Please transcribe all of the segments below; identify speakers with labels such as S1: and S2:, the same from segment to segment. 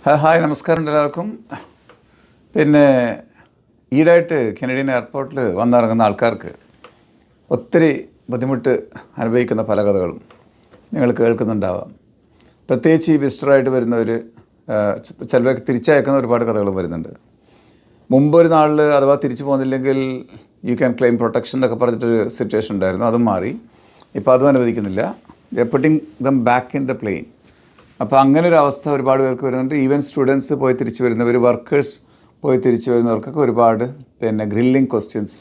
S1: Hi, നമസ്കാരം എല്ലാവർക്കും. പിന്നെ ഈടായിട്ട് കനേഡിയൻ എയർപോർട്ടിൽ വന്നിറങ്ങുന്ന ആൾക്കാർക്ക് ഒത്തിരി ബുദ്ധിമുട്ട് അനുഭവിക്കുന്ന പല കഥകളും നിങ്ങൾ കേൾക്കുന്നുണ്ടാവാം. പ്രത്യേകിച്ച് ഈ വിസിറ്ററായിട്ട് വരുന്നവർ, ചിലരൊക്കെ തിരിച്ചയക്കുന്ന ഒരുപാട് കഥകളും വരുന്നുണ്ട്. മുമ്പൊരു നാളിൽ അഥവാ തിരിച്ചു പോകുന്നില്ലെങ്കിൽ യു ക്യാൻ ക്ലെയിം പ്രൊട്ടക്ഷൻ എന്നൊക്കെ പറഞ്ഞിട്ടൊരു സിറ്റുവേഷൻ ഉണ്ടായിരുന്നു. അതും മാറി. ഇപ്പോൾ അതും അനുവദിക്കുന്നില്ല. They putting them back in the plane. അപ്പോൾ അങ്ങനെ ഒരു അവസ്ഥ ഒരുപാട് പേർക്ക് വരുന്നുണ്ട്. ഈവൻ സ്റ്റുഡൻസ് പോയി തിരിച്ചു വരുന്നവർ, വർക്കേഴ്സ് പോയി തിരിച്ചു വരുന്നവർക്കൊക്കെ ഒരുപാട് ഗ്രില്ലിംഗ് ക്വസ്റ്റ്യൻസ്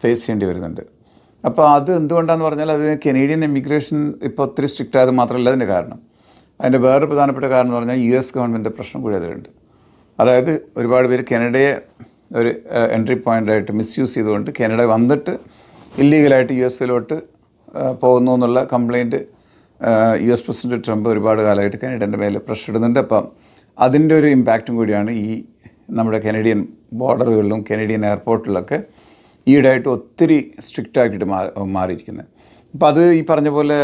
S1: ഫേസ് ചെയ്യേണ്ടി വരുന്നുണ്ട്. അപ്പോൾ അത് എന്തുകൊണ്ടാണെന്ന് പറഞ്ഞാൽ അതിന് കനേഡിയൻ ഇമിഗ്രേഷൻ ഇപ്പോൾ ഒത്തിരി സ്ട്രിക്റ്റ് ആയത് മാത്രമല്ല അതിൻ്റെ കാരണം. അതിൻ്റെ വേറെ പ്രധാനപ്പെട്ട കാരണം എന്ന് പറഞ്ഞാൽ US ഗവൺമെൻറ് പ്രശ്നം കൂടി അതിലുണ്ട്. അതായത് ഒരുപാട് പേര് കാനഡയെ ഒരു എൻട്രി പോയിൻ്റായിട്ട് മിസ്യൂസ് ചെയ്തുകൊണ്ട് കാനഡ വന്നിട്ട് ഇല്ലീഗലായിട്ട് US പോകുന്നു എന്നുള്ള കംപ്ലയിൻറ്റ് US പ്രസിഡന്റ് ട്രംപ് ഒരുപാട് കാലമായിട്ട് കാനഡൻ്റെ മേലെ പ്രഷർ ഇടുന്നുണ്ട്. അപ്പം അതിൻ്റെ ഒരു ഇമ്പാക്റ്റും കൂടിയാണ് ഈ നമ്മുടെ കനേഡിയൻ ബോർഡറുകളിലും കനേഡിയൻ എയർപോർട്ടിലൊക്കെ ഈയിടെയായിട്ട് ഒത്തിരി സ്ട്രിക്റ്റ് ആക്കിയിട്ട് മാറിയിരിക്കുന്നത്. അപ്പോൾ അത് ഈ പറഞ്ഞ പോലെ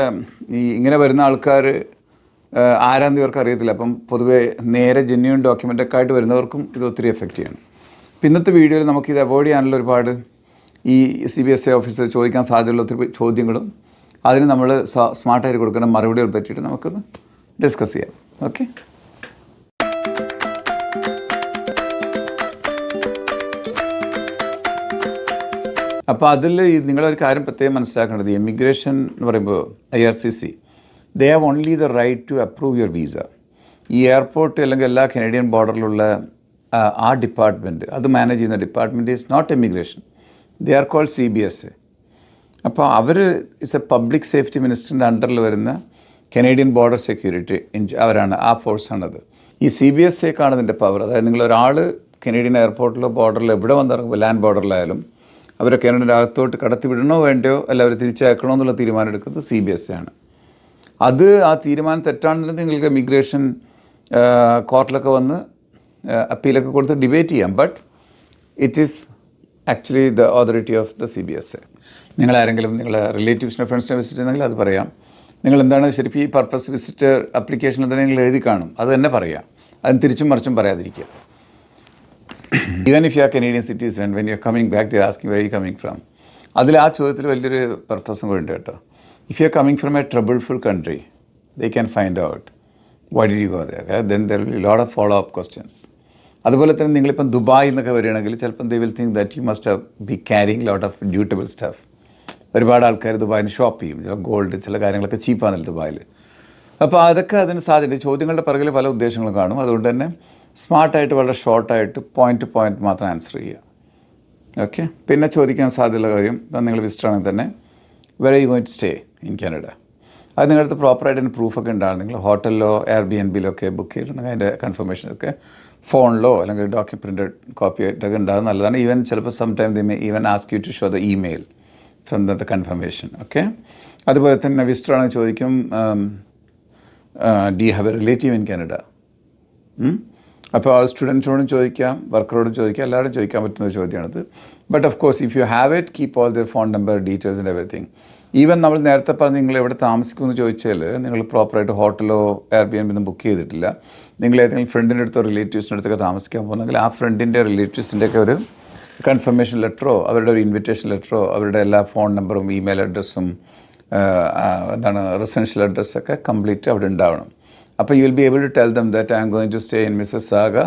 S1: ഇങ്ങനെ വരുന്ന ആൾക്കാർ ആരാന്ന് ഇവർക്ക് അറിയത്തില്ല. അപ്പം പൊതുവേ നേരെ ജെന്യൂൻ ഡോക്യുമെൻ്റൊക്കെ ആയിട്ട് വരുന്നവർക്കും ഇത് ഒത്തിരി എഫക്റ്റ് ചെയ്യണം. അപ്പോൾ ഇന്നത്തെ വീഡിയോയിൽ നമുക്കിത് അവോയ്ഡ് ചെയ്യാനുള്ള ഒരുപാട് ഈ CBSE ഓഫീസർ ചോദിക്കാൻ സാധ്യതയുള്ള ഒത്തിരി ചോദ്യങ്ങളും അതിന് നമ്മൾ സ്മാർട്ടായിട്ട് കൊടുക്കുന്ന മറുപടികൾ പറ്റിയിട്ട് നമുക്കൊന്ന് ഡിസ്കസ് ചെയ്യാം. ഓക്കെ. അപ്പോൾ അതിൽ നിങ്ങളൊരു കാര്യം പ്രത്യേകം മനസ്സിലാക്കേണ്ടത്, ഇമിഗ്രേഷൻ എന്ന് പറയുമ്പോൾ IRCC they have only the right to approve your visa. ഈ എയർപോർട്ട് അല്ലെങ്കിൽ എല്ലാ കനേഡിയൻ ബോർഡറിലുള്ള ആ ഡിപ്പാർട്ട്മെൻറ്റ്, അത് മാനേജ് ചെയ്യുന്ന department is not immigration. They are called CBSA. അപ്പോൾ അവർ ഇസ് എ പബ്ലിക് സേഫ്റ്റി മിനിസ്റ്ററിൻ്റെ അണ്ടറിൽ വരുന്ന കനേഡിയൻ ബോർഡർ സെക്യൂരിറ്റി അവരാണ്, ആ ഫോഴ്സാണത്. ഈ CBSAക്കാണ് ഇതിൻ്റെ പവർ. അതായത് നിങ്ങളൊരാൾ കനേഡിയൻ എയർപോർട്ടിലോ ബോർഡറിലോ എവിടെ വന്നിറങ്ങുമ്പോൾ, ലാൻഡ് ബോർഡറിലായാലും അവരെ കാനഡയുടെ അകത്തോട്ട് കടത്തി വിടണോ വേണ്ടയോ അല്ല അവർ തിരിച്ചയക്കണോ എന്നുള്ള തീരുമാനം എടുക്കുന്നത് CBSA ആണ്. അത് ആ തീരുമാനം തെറ്റാണെന്നുണ്ടെങ്കിൽ നിങ്ങൾക്ക് ഇമിഗ്രേഷൻ കോർട്ടിലൊക്കെ വന്ന് അപ്പീലൊക്കെ കൊടുത്ത് ഡിബേറ്റ് ചെയ്യാം. But it is actually the authority of the CBSA. നിങ്ങളാരെങ്കിലും നിങ്ങളെ റിലേറ്റീവ്സിനെ ഫ്രണ്ട്സിനെ വിസിറ്റ് ചെയ്യുന്നെങ്കിൽ അത് പറയാം. നിങ്ങൾ എന്താണ് ശരിക്കും ഈ പർപ്പസ് വിസിറ്റ് അപ്ലിക്കേഷനിൽ തന്നെ നിങ്ങൾ എഴുതി കാണും, അത് തന്നെ പറയാം. അതിന് തിരിച്ചും മറിച്ചും പറയാതിരിക്കുക. Even if you are Canadian citizen, when you are coming back they asking where you coming from. അതിൽ ആ ചോദ്യത്തിൽ വലിയൊരു പർപ്പസും കൂടി ഉണ്ട് കേട്ടോ. If you are coming from a troubleful country, they can find out why did you go there, then there will be lot of follow up questions. അതുപോലെ തന്നെ നിങ്ങളിപ്പം ദുബായ് എന്നൊക്കെ വരികയാണെങ്കിൽ ചിലപ്പം they will think that you must have be carrying lot of dutiable stuff. ഒരുപാട് ആൾക്കാർ ദുബായിൽ നിന്ന് ഷോപ്പ് ചെയ്യും, ചില ഗോൾഡ്, ചില കാര്യങ്ങളൊക്കെ ചീപ്പാണല്ലോ ദുബായിൽ. അപ്പോൾ അതൊക്കെ അതിന് സാധ്യത, ചോദ്യങ്ങളുടെ പിറകിൽ പല ഉദ്ദേശങ്ങളും കാണും. അതുകൊണ്ട് തന്നെ സ്മാർട്ടായിട്ട് വളരെ ഷോർട്ടായിട്ട് പോയിൻ്റ് ടു പോയിൻ്റ് മാത്രം ആൻസർ ചെയ്യുക. ഓക്കെ. പിന്നെ ചോദിക്കാൻ സാധ്യതയുള്ള കാര്യം, ഇപ്പം നിങ്ങൾ വിസിറ്റർ ആണെങ്കിൽ തന്നെ where you going to stay in Canada, അത് നിങ്ങളുടെ അടുത്ത് പ്രോപ്പറായിട്ട് പ്രൂഫൊക്കെ ഉണ്ടാകും. നിങ്ങൾ ഹോട്ടലിലോ Airbnb-ലൊക്കെ ബുക്ക് ചെയ്തിട്ടുണ്ടെങ്കിൽ അതിൻ്റെ കൺഫർമേഷനൊക്കെ ഫോണിലോ അല്ലെങ്കിൽ പ്രിൻറ്റഡ് കോപ്പി ആയിട്ടൊക്കെ ഉണ്ടാകും, നല്ലതാണ്. ഈവൻ ചിലപ്പോൾ some time they may even ask you to show the email from the confirmation. Okay. അതുപോലെ തന്നെ വിസിറ്റർ ആണെങ്കിൽ ചോദിക്കും do you have a relative in Canada. അപ്പോൾ ആ സ്റ്റുഡൻസിനോടും ചോദിക്കാം, വർക്കറോടും ചോദിക്കാം, എല്ലാവരും ചോദിക്കാൻ പറ്റുന്ന ഒരു ചോദ്യമാണത്. But of course if you have it, keep all their phone number, details and everything. Even നമ്മൾ നേരത്തെ പറഞ്ഞ് നിങ്ങൾ എവിടെ താമസിക്കുമെന്ന് ചോദിച്ചാൽ നിങ്ങൾ പ്രോപ്പറായിട്ട് ഹോട്ടലോ Airbnb ബുക്ക് ചെയ്തിട്ടില്ല, നിങ്ങൾ ഏതെങ്കിലും ഫ്രണ്ടിൻ്റെ അടുത്തോ റിലേറ്റീവ്സിൻ്റെ അടുത്തൊക്കെ താമസിക്കാൻ പോകുന്നെങ്കിൽ ആ ഫ്രണ്ടിൻ്റെ റിലേറ്റീവ്സിൻ്റെയൊക്കെ ഒരു കൺഫർമേഷൻ ലെറ്ററോ അവരുടെ ഒരു ഇൻവിറ്റേഷൻ ലെറ്ററോ അവരുടെ എല്ലാ ഫോൺ നമ്പറും ഇമെയിൽ അഡ്രസ്സും റെസിഡൻഷ്യൽ അഡ്രസ്സൊക്കെ കംപ്ലീറ്റ് അവിടെ ഉണ്ടാവണം. അപ്പോൾ you will be able to tell them that I am going to stay in Mississauga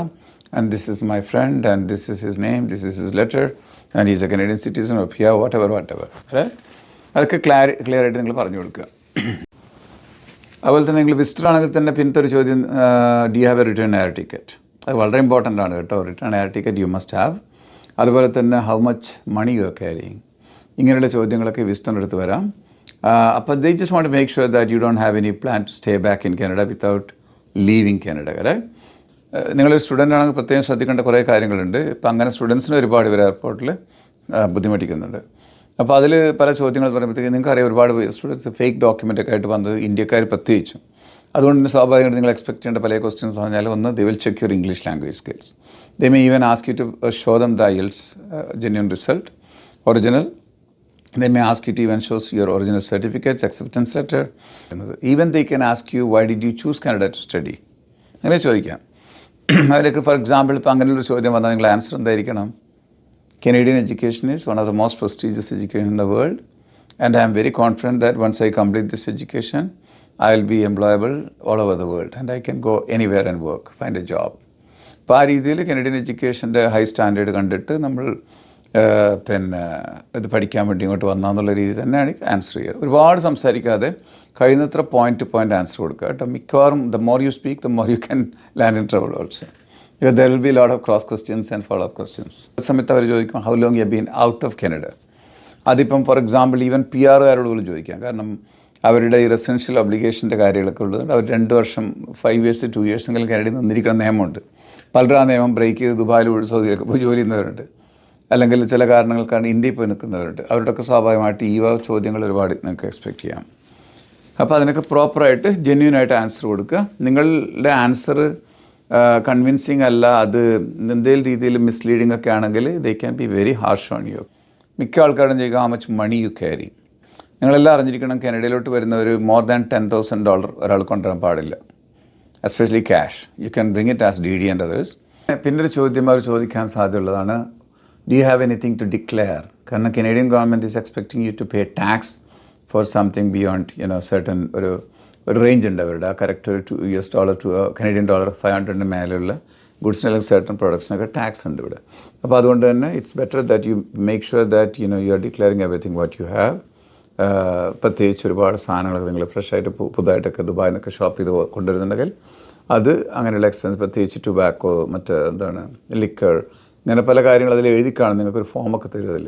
S1: and this is my friend and this is his name, this is his letter and is a Canadian citizen of here, whatever. അതൊക്കെ clear ആയിട്ട് നിങ്ങൾ പറഞ്ഞു കൊടുക്കുക. അതുപോലെ തന്നെ നിങ്ങൾ visitor ആണെങ്കിൽ തന്നെ പിന്നത്തെ ഒരു ചോദ്യം, do you have a return air ticket. അത് വളരെ ഇമ്പോർട്ടൻ്റ് ആണ് കേട്ടോ. Return air ticket you must have. അതുപോലെ തന്നെ how much money you are carrying. ഇങ്ങനെയുള്ള ചോദ്യങ്ങളൊക്കെ വിസിറ്ററിൻ്റെ അടുത്ത് വരാം. അപ്പോൾ they just want to make sure that you don't have any plan to stay back in Canada without leaving Canada. നിങ്ങളൊരു student ആണെങ്കിൽ പ്രത്യേകം ശ്രദ്ധിക്കേണ്ട കുറേ കാര്യങ്ങളുണ്ട്. ഇപ്പം അങ്ങനെ സ്റ്റുഡൻസിന് ഒരുപാട് പേര് എയർപോർട്ടിൽ ബുദ്ധിമുട്ടിക്കുന്നുണ്ട്. അപ്പോൾ അതിൽ പല ചോദ്യങ്ങൾ പറയുമ്പോഴത്തേക്ക് നിങ്ങൾക്കറിയാം ഒരുപാട് സ്റ്റുഡൻസ് ഫേക്ക് ഡോക്യുമെൻ്റൊക്കെ ആയിട്ട് വന്നത്, ഇന്ത്യക്കാർ പ്രത്യേകിച്ചും. അതുകൊണ്ട് തന്നെ സ്വാഭാവികമായിട്ട് നിങ്ങൾ എക്സ്പെക്ട് ചെയ്യേണ്ട പല ക്വസ്റ്റ്യൻസ് പറഞ്ഞാൽ, ഒന്ന്, they will check your English language skills. They may even ask you to show them the IELTS genuine result, original. They may ask you to even show your original certificates, acceptance letter. Even they can ask you, why did you choose Canada to study? അങ്ങനെ ചോദിക്കാം. അതിലേക്ക് for example ഇപ്പോൾ അങ്ങനെയുള്ളൊരു ചോദ്യം വന്നാൽ നിങ്ങൾ answer എന്തായിരിക്കണം? Canadian education is one of the most prestigious education in the world, and I am very confident that once I complete this education, I will be employable all over the world and I can go anywhere and work, find a job. അപ്പോൾ ആ രീതിയിൽ Canadian എഡ്യൂക്കേഷൻ്റെ high standard കണ്ടിട്ട് നമ്മൾ പിന്നെ ഇത് പഠിക്കാൻ വേണ്ടി ഇങ്ങോട്ട് വന്നാന്നുള്ള രീതിയിൽ തന്നെയാണ് ആൻസർ ചെയ്യുക. ഒരുപാട് സംസാരിക്കാതെ കഴിയുന്നത്ര പോയിന്റ് ടു പോയിന്റ് ആൻസർ കൊടുക്കുക കേട്ടോ. മിക്കവാറും the more you speak the more you can land in trouble also. There will be a lot of cross questions and follow up questions. സമയത്ത് അവർ ചോദിക്കും how long you been out of Canada. അതിപ്പം for example even PR-കാരോട് പോലും ചോദിക്കാം. കാരണം അവരുടെ ഈ residential ഒബ്ലിഗേഷൻ്റെ കാര്യങ്ങളൊക്കെ ഉള്ളതുകൊണ്ട് അവർ 2 വർഷം 5 years 2 years എങ്കിലും കാനഡയിൽ നിന്നിരിക്കുന്ന നിയമമുണ്ട്. പലരും ആ നിയമം ബ്രേക്ക് ചെയ്ത് ദുബായിൽ സൗദിയിലൊക്കെ പോയി ജോലി ചെയ്യുന്നവരുണ്ട്, അല്ലെങ്കിൽ ചില കാരണങ്ങൾക്കാണ് ഇന്ത്യയിൽ പോയി നിൽക്കുന്നവരുണ്ട്. അവരുടെയൊക്കെ സ്വാഭാവികമായിട്ട് ഈ ചോദ്യങ്ങൾ ഒരുപാട് നിങ്ങൾക്ക് എക്സ്പെക്റ്റ് ചെയ്യാം. അപ്പോൾ അതിനൊക്കെ പ്രോപ്പറായിട്ട് ജെന്യൂനായിട്ട് ആൻസർ കൊടുക്കുക. നിങ്ങളുടെ ആൻസർ കൺവിൻസിങ് അല്ല, അത് എന്തെങ്കിലും രീതിയിൽ മിസ്ലീഡിംഗ് ഒക്കെ ആണെങ്കിൽ they can be very harsh on you. മിക്ക ആൾക്കാരും ചെയ്യുക how much money you carry. നിങ്ങളെല്ലാം അറിഞ്ഞിരിക്കണം, കാനഡയിലോട്ട് വരുന്നവർ മോർ ദാൻ $10,000 ഒരാൾ കൊണ്ടുവരാൻ പാടില്ല, especially cash. You can bring it as DD and others. പിന്നൊരു ചോദ്യം അവർ ചോദിക്കാൻ സാധ്യതയുള്ളതാണ്, do you have anything to declare? കാരണം Canadian government is expecting you to pay tax for something beyond certain ഒരു റേഞ്ച് ഉണ്ട് അവരുടെ. ആ കറക്റ്റ് ഒരു $2 to $500 മേലെയുള്ള ഗുഡ്സിനെല്ലാം സർട്ടൺ പ്രൊഡക്ട്സിനൊക്കെ ടാക്സ് ഉണ്ട് ഇവിടെ. അപ്പോൾ അതുകൊണ്ട് തന്നെ it's better that you make sure that you are declaring everything what you have. പ്രത്യേകിച്ച് ഒരുപാട് സാധനങ്ങളൊക്കെ നിങ്ങൾ ഫ്രഷായിട്ട് പുതുതായിട്ടൊക്കെ ദുബായിൽ നിന്നൊക്കെ ഷോപ്പ് ചെയ്ത് കൊണ്ടുവരുന്നുണ്ടെങ്കിൽ അത് അങ്ങനെയുള്ള എക്സ്പെൻസ്, പ്രത്യേകിച്ച് ടുബാക്കോ, മറ്റ് ലിക്കർ, ഇങ്ങനെ പല കാര്യങ്ങൾ അതിൽ എഴുതി കാണും. നിങ്ങൾക്കൊരു ഫോമൊക്കെ തരും അതിൽ.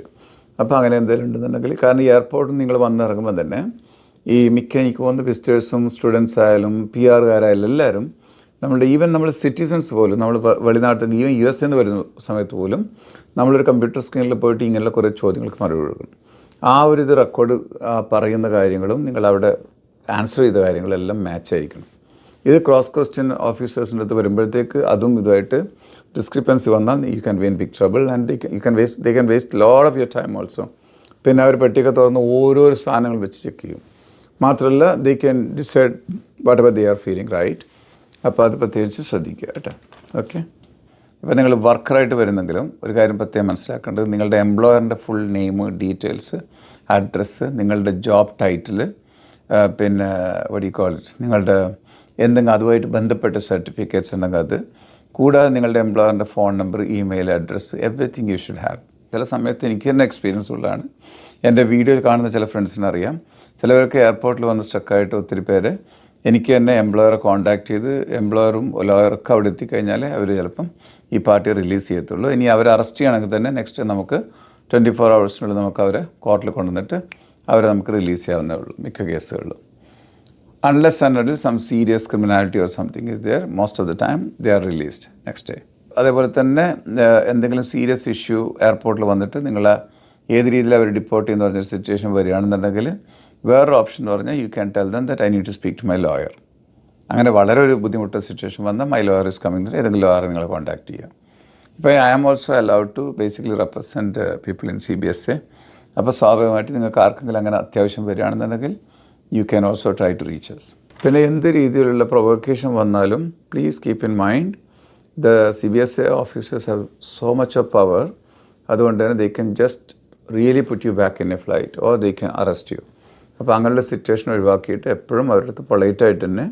S1: അപ്പോൾ അങ്ങനെ എന്തെങ്കിലും ഉണ്ടെന്നുണ്ടെങ്കിൽ, കാരണം ഈ എയർപോർട്ടിൽ നിങ്ങൾ വന്നിറങ്ങുമ്പോൾ തന്നെ ഈ എനിക്ക് പോകുന്ന വിസിറ്റേഴ്സും സ്റ്റുഡൻസ് ആയാലും PR-കാരായാലും എല്ലാവരും നമ്മൾ സിറ്റിസൺസ് പോലും, നമ്മൾ വെളിനാട്ടിൽ ഈവൻ US എന്ന് വരുന്ന സമയത്ത് പോലും നമ്മളൊരു കമ്പ്യൂട്ടർ സ്ക്രീനിൽ പോയിട്ട് ഇങ്ങനെയുള്ള കുറേ ചോദ്യങ്ങൾക്ക് മറുപടി കൊടുക്കും. ആ ഒരു ഇത് റെക്കോർഡ് പറയുന്ന കാര്യങ്ങളും നിങ്ങളവിടെ ആൻസർ ചെയ്ത കാര്യങ്ങളെല്ലാം മാച്ച് ആയിരിക്കണം. ഇത് ക്രോസ് ക്വസ്റ്റ്യൻ ഓഫീസേഴ്സിൻ്റെ അടുത്ത് വരുമ്പോഴത്തേക്ക് അതും ഇതുമായിട്ട് ഡിസ്ക്രിപ്പൻസി വന്നാൽ you can be in big trouble and they can waste lot of your time also. പിന്നെ അവർ പെട്ടിയൊക്കെ തുറന്ന് ഓരോരോ സാധനങ്ങൾ വെച്ച് ചെക്ക് ചെയ്യും. മാത്രമല്ല they can decide whatever they are feeling right. അപ്പോൾ അത് പ്രത്യേകിച്ച് ശ്രദ്ധിക്കുക കേട്ടോ. ഓക്കെ. ഇപ്പോൾ നിങ്ങൾ വർക്കറായിട്ട് വരുന്നെങ്കിലും ഒരു കാര്യം പ്രത്യേകം മനസ്സിലാക്കേണ്ടത്, നിങ്ങളുടെ എംപ്ലോയറിൻ്റെ ഫുൾ നെയിം, ഡീറ്റെയിൽസ്, അഡ്രസ്സ്, നിങ്ങളുടെ ജോബ് ടൈറ്റിൽ, പിന്നെ വടി കോളേജ്, നിങ്ങളുടെ എന്തെങ്കിലും അതുമായിട്ട് ബന്ധപ്പെട്ട സർട്ടിഫിക്കറ്റ്സ് ഉണ്ടെങ്കിൽ അത്, കൂടാതെ നിങ്ങളുടെ എംപ്ലോയറിൻ്റെ phone number, email address, everything you should have. ചില സമയത്ത് എനിക്ക് തന്നെ എക്സ്പീരിയൻസ് ഉള്ളതാണ്. എൻ്റെ വീഡിയോ കാണുന്ന ചില ഫ്രണ്ട്സിന് അറിയാം. ചിലവർക്ക് എയർപോർട്ടിൽ വന്ന് സ്റ്റക്കായിട്ട് ഒത്തിരി പേര് എനിക്ക് തന്നെ എംപ്ലോയറെ കോൺടാക്ട് ചെയ്ത്, എംപ്ലോയറും ലോയറൊക്കെ അവിടെ എത്തിക്കഴിഞ്ഞാൽ അവർ ചിലപ്പം ഈ പാർട്ടി റിലീസ് ചെയ്യത്തുള്ളൂ. ഇനി അവർ അറസ്റ്റ് ചെയ്യണമെങ്കിൽ തന്നെ നെക്സ്റ്റ് നമുക്ക് 24 hours നമുക്ക് അവരെ കോർട്ടിൽ കൊണ്ടുവന്നിട്ട് അവരെ നമുക്ക് റിലീസ് ചെയ്യാവുന്നേ ഉള്ളൂ മിക്ക കേസുകളിലും. Unless and until some serious criminality or something is there, most of the time they are released next day. അതേപോലെ തന്നെ എന്തെങ്കിലും സീരിയസ് ഇഷ്യൂ എയർപോർട്ടിൽ വന്നിട്ട് നിങ്ങളെ ഏത് രീതിയിൽ അവർ ഡിപ്പോർട്ട് ചെയ്യുന്ന പറഞ്ഞൊരു സിറ്റുവേഷൻ വരികയാണെന്നുണ്ടെങ്കിൽ വേറൊരു ഓപ്ഷൻ എന്ന് പറഞ്ഞാൽ you can tell them that I need to speak to my lawyer. അങ്ങനെ വളരെ ഒരു ബുദ്ധിമുട്ടുള്ള സിറ്റുവേഷൻ വന്നാൽ മൈ ലോയർ ഇസ് കമ്മിങ്, ഏതെങ്കിലും ലോയറെ നിങ്ങളെ കോൺടാക്ട് ചെയ്യുക. ഇപ്പോൾ I am also allowed to basically represent people in CBSA. അപ്പോൾ സ്വാഭാവികമായിട്ട് നിങ്ങൾക്ക് ആർക്കെങ്കിലും അങ്ങനെ അത്യാവശ്യം വരികയാണെന്നുണ്ടെങ്കിൽ you can also try to reach us. പിന്നെ എന്ത് രീതിയിലുള്ള പ്രൊവോക്കേഷൻ വന്നാലും please keep in mind the CBSA officers have so much of power. അതുകൊണ്ട് തന്നെ they can just really put you back in a flight or they can arrest you. അപ്പോൾ അങ്ങനെയുള്ള situation ഒഴിവാക്കിയിട്ട് എപ്പോഴും അവരുടെ അടുത്ത് പൊളൈറ്റായിട്ട് തന്നെ,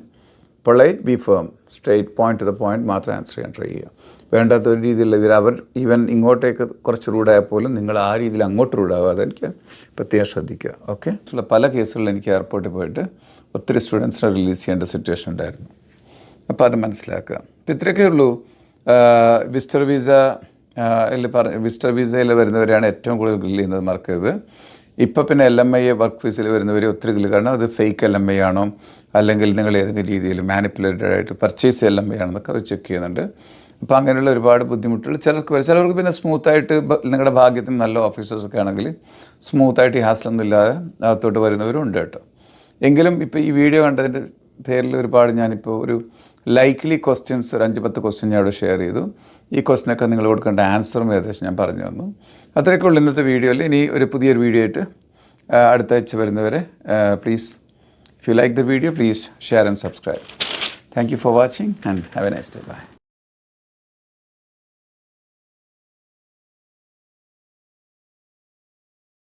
S1: polite B firm, straight point two the point മാത്രം ആൻസർ ചെയ്യാൻ ട്രൈ ചെയ്യുക. വേണ്ടാത്ത ഒരു രീതിയിലുള്ള അവർ ഈവൻ ഇങ്ങോട്ടേക്ക് കുറച്ച് റൂഡായാൽ പോലും നിങ്ങൾ ആ രീതിയിൽ അങ്ങോട്ട് റൂഡാകാതെ എനിക്ക് പ്രത്യേകം ശ്രദ്ധിക്കുക. ഓക്കെ. പല കേസുകളിൽ എനിക്ക് എയർപോർട്ടിൽ പോയിട്ട് ഒത്തിരി സ്റ്റുഡൻസിനെ റിലീസ് ചെയ്യേണ്ട സിറ്റുവേഷൻ ഉണ്ടായിരുന്നു. അപ്പോൾ അത് മനസ്സിലാക്കുക. അപ്പോൾ ഇത്രയൊക്കെ ഉള്ളൂ. വിസിറ്റർ വിസയിൽ വരുന്നവരെയാണ് ഏറ്റവും കൂടുതൽ ഗ്രില്ല് ചെയ്യുന്നത്, മറക്കരുത്. ഇപ്പോൾ പിന്നെ LMI വർക്ക് വിസയിൽ വരുന്നവർ ഒത്തിരി ഗ്രില്ല്, കാരണം അത് ഫേക്ക് LMI ആണോ അല്ലെങ്കിൽ നിങ്ങൾ ഏതെങ്കിലും രീതിയിൽ മാനിപ്പുലേറ്റഡ് ആയിട്ട് പർച്ചേസ് LMI ആണെന്നൊക്കെ അവർ ചെക്ക് ചെയ്യുന്നുണ്ട്. അപ്പോൾ അങ്ങനെയുള്ള ഒരുപാട് ബുദ്ധിമുട്ടുകൾ ചിലർക്ക് പിന്നെ സ്മൂത്തായിട്ട് നിങ്ങളുടെ ഭാഗ്യത്തിന് നല്ല ഓഫീസേഴ്സൊക്കെ ആണെങ്കിൽ സ്മൂത്തായിട്ട് ഈ ഹാസ്ലൊന്നും ഇല്ലാതെ അകത്തോട്ട് വരുന്നവരും ഉണ്ട് കേട്ടോ. എങ്കിലും ഇപ്പോൾ ഈ വീഡിയോ കണ്ടതിൻ്റെ പേരിൽ ഒരുപാട് ഞാനിപ്പോൾ ഒരു ലൈക്ക്ലി ക്വസ്റ്റ്യൻസ് ഒരു 5-10 ക്വസ്റ്റ്യൻ ഞാൻ അവിടെ ഷെയർ ചെയ്തു. ഈ ക്വസ്റ്റ്യനൊക്കെ നിങ്ങൾ കൊടുക്കേണ്ട ആൻസറും ഏകദേശം ഞാൻ പറഞ്ഞു തന്നു. അത്രയൊക്കെ ഉള്ളൂ ഇന്നത്തെ വീഡിയോയിൽ. ഇനി ഒരു പുതിയൊരു വീഡിയോ ആയിട്ട് അടുത്ത ആഴ്ച വരുന്നവരെ please, if you like the video, please share and subscribe. Thank you for watching and have a nice day. By.